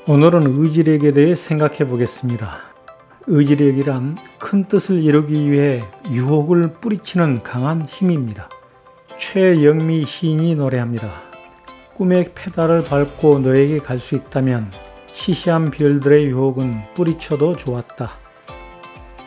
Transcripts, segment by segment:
오늘은 의지력에 대해 생각해 보겠습니다. 의지력이란 큰 뜻을 이루기 위해 유혹을 뿌리치는 강한 힘입니다. 최영미 시인이 노래합니다. 꿈의 페달을 밟고 너에게 갈 수 있다면 시시한 별들의 유혹은 뿌리쳐도 좋았다.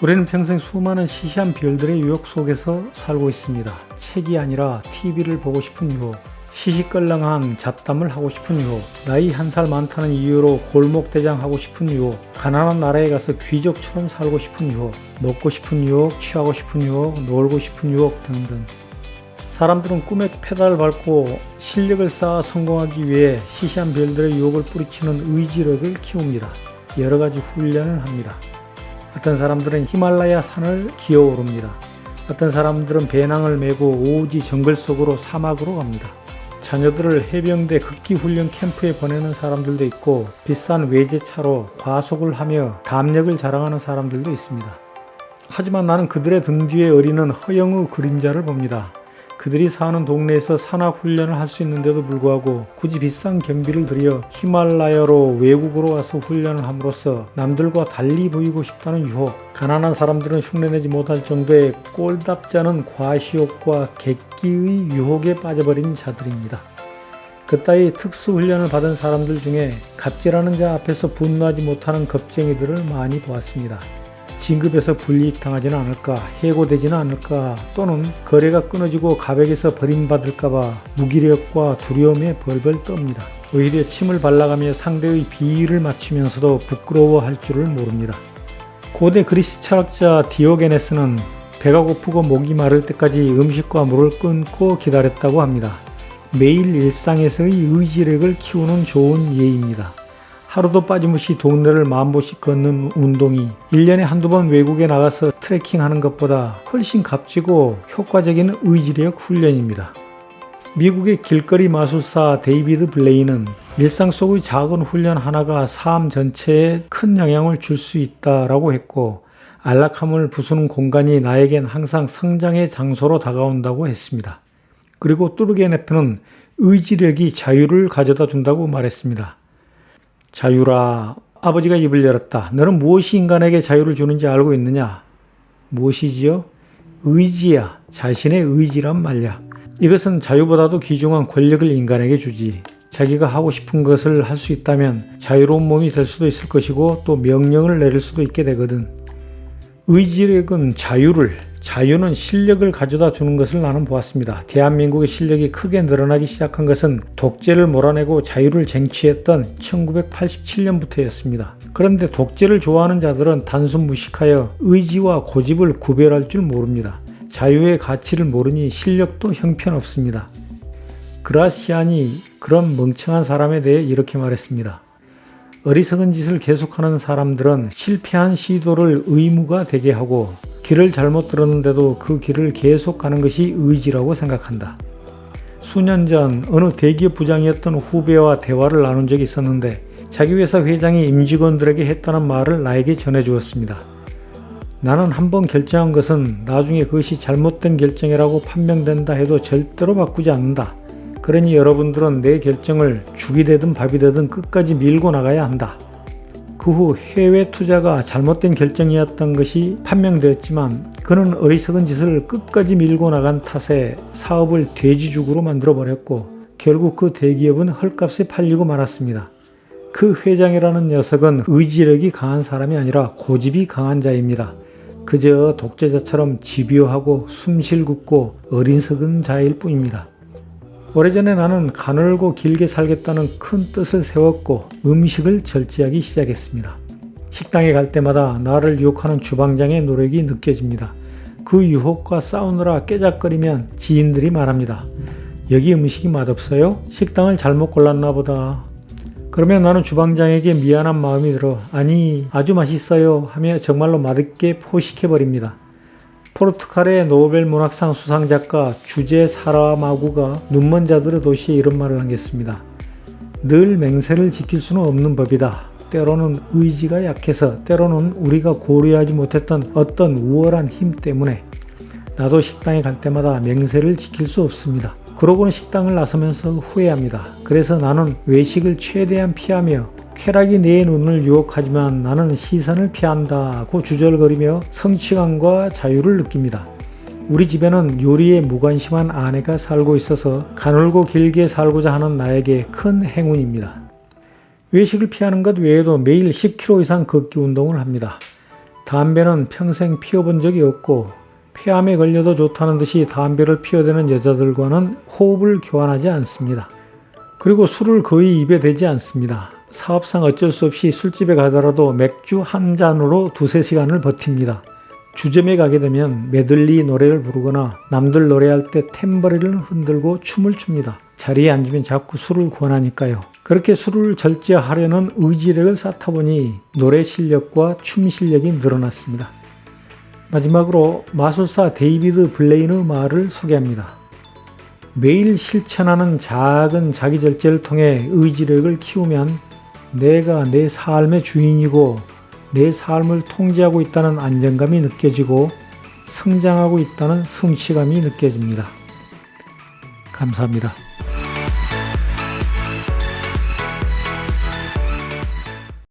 우리는 평생 수많은 시시한 별들의 유혹 속에서 살고 있습니다. 책이 아니라 TV를 보고 싶은 유혹, 시시껄렁한 잡담을 하고 싶은 유혹, 나이 한 살 많다는 이유로 골목대장 하고 싶은 유혹, 가난한 나라에 가서 귀족처럼 살고 싶은 유혹, 먹고 싶은 유혹, 취하고 싶은 유혹, 놀고 싶은 유혹 등등. 사람들은 꿈의 페달을 밟고 실력을 쌓아 성공하기 위해 시시한 별들의 유혹을 뿌리치는 의지력을 키웁니다. 여러 가지 훈련을 합니다. 어떤 사람들은 히말라야 산을 기어오릅니다. 어떤 사람들은 배낭을 메고 오지 정글 속으로 사막으로 갑니다. 자녀들을 해병대 극기훈련 캠프에 보내는 사람들도 있고 비싼 외제차로 과속을 하며 담력을 자랑하는 사람들도 있습니다. 하지만 나는 그들의 등 뒤에 어리는 허영의 그림자를 봅니다. 그들이 사는 동네에서 산악훈련을 할 수 있는데도 불구하고 굳이 비싼 경비를 들여 히말라야로 외국으로 와서 훈련을 함으로써 남들과 달리 보이고 싶다는 유혹, 가난한 사람들은 흉내내지 못할 정도의 꼴답지 않은 과시욕과 객기의 유혹에 빠져버린 자들입니다. 그따위 특수훈련을 받은 사람들 중에 갑질하는 자 앞에서 분노하지 못하는 겁쟁이들을 많이 보았습니다. 진급에서 불이익 당하지는 않을까, 해고되지는 않을까, 또는 거래가 끊어지고 가백에서 버림받을까봐 무기력과 두려움에 벌벌 떱니다. 오히려 침을 발라가며 상대의 비위를 맞추면서도 부끄러워할 줄을 모릅니다. 고대 그리스 철학자 디오게네스는 배가 고프고 목이 마를 때까지 음식과 물을 끊고 기다렸다고 합니다. 매일 일상에서의 의지력을 키우는 좋은 예입니다. 하루도 빠짐없이 동네를 만보씩 걷는 운동이 1년에 한두 번 외국에 나가서 트레킹하는 것보다 훨씬 값지고 효과적인 의지력 훈련입니다. 미국의 길거리 마술사 데이비드 블레이는 일상 속의 작은 훈련 하나가 삶 전체에 큰 영향을 줄 수 있다라고 했고, 안락함을 부수는 공간이 나에겐 항상 성장의 장소로 다가온다고 했습니다. 그리고 뚜르게네프는 의지력이 자유를 가져다 준다고 말했습니다. 자유라, 아버지가 입을 열었다. 너는 무엇이 인간에게 자유를 주는지 알고 있느냐? 무엇이지요? 의지야. 자신의 의지란 말이야. 이것은 자유보다도 귀중한 권력을 인간에게 주지. 자기가 하고 싶은 것을 할 수 있다면 자유로운 몸이 될 수도 있을 것이고 또 명령을 내릴 수도 있게 되거든. 의지력은 자유는 실력을 가져다 주는 것을 나는 보았습니다. 대한민국의 실력이 크게 늘어나기 시작한 것은 독재를 몰아내고 자유를 쟁취했던 1987년부터였습니다. 그런데 독재를 좋아하는 자들은 단순 무식하여 의지와 고집을 구별할 줄 모릅니다. 자유의 가치를 모르니 실력도 형편없습니다. 그라시안이 그런 멍청한 사람에 대해 이렇게 말했습니다. 어리석은 짓을 계속하는 사람들은 실패한 시도를 의무가 되게 하고 길을 잘못 들었는데도 그 길을 계속 가는 것이 의지라고 생각한다. 수년 전 어느 대기업 부장이었던 후배와 대화를 나눈 적이 있었는데 자기 회사 회장이 임직원들에게 했다는 말을 나에게 전해주었습니다. 나는 한번 결정한 것은 나중에 그것이 잘못된 결정이라고 판명된다 해도 절대로 바꾸지 않는다. 그러니 여러분들은 내 결정을 죽이 되든 밥이 되든 끝까지 밀고 나가야 한다. 그 후 해외 투자가 잘못된 결정이었던 것이 판명되었지만 그는 어리석은 짓을 끝까지 밀고 나간 탓에 사업을 돼지죽으로 만들어버렸고 결국 그 대기업은 헐값에 팔리고 말았습니다. 그 회장이라는 녀석은 의지력이 강한 사람이 아니라 고집이 강한 자입니다. 그저 독재자처럼 집요하고 숨실궂고 어리석은 자일 뿐입니다. 오래전에 나는 가늘고 길게 살겠다는 큰 뜻을 세웠고 음식을 절제하기 시작했습니다. 식당에 갈 때마다 나를 유혹하는 주방장의 노력이 느껴집니다. 그 유혹과 싸우느라 깨작거리면 지인들이 말합니다. 여기 음식이 맛없어요? 식당을 잘못 골랐나 보다. 그러면 나는 주방장에게 미안한 마음이 들어 아니 아주 맛있어요 하며 정말로 맛있게 포식해버립니다. 포르투갈의 노벨 문학상 수상작가 주제 사라마구가 눈먼 자들의 도시에 이런 말을 남겼습니다. 늘 맹세를 지킬 수는 없는 법이다. 때로는 의지가 약해서, 때로는 우리가 고려하지 못했던 어떤 우월한 힘 때문에 나도 식당에 갈 때마다 맹세를 지킬 수 없습니다. 그러고는 식당을 나서면서 후회합니다. 그래서 나는 외식을 최대한 피하며 쾌락이 내 눈을 유혹하지만 나는 시선을 피한다고 주절거리며 성취감과 자유를 느낍니다. 우리 집에는 요리에 무관심한 아내가 살고 있어서 가늘고 길게 살고자 하는 나에게 큰 행운입니다. 외식을 피하는 것 외에도 매일 10km 이상 걷기 운동을 합니다. 담배는 평생 피워본 적이 없고 폐암에 걸려도 좋다는 듯이 담배를 피워대는 여자들과는 호흡을 교환하지 않습니다. 그리고 술을 거의 입에 대지 않습니다. 사업상 어쩔 수 없이 술집에 가더라도 맥주 한 잔으로 2-3시간을 버팁니다. 주점에 가게 되면 메들리 노래를 부르거나 남들 노래할 때 탬버린을 흔들고 춤을 춥니다. 자리에 앉으면 자꾸 술을 권하니까요. 그렇게 술을 절제하려는 의지력을 쌓다 보니 노래 실력과 춤 실력이 늘어났습니다. 마지막으로 마술사 데이비드 블레인의 말을 소개합니다. 매일 실천하는 작은 자기 절제를 통해 의지력을 키우면 내가 내 삶의 주인이고 내 삶을 통제하고 있다는 안정감이 느껴지고 성장하고 있다는 성취감이 느껴집니다. 감사합니다.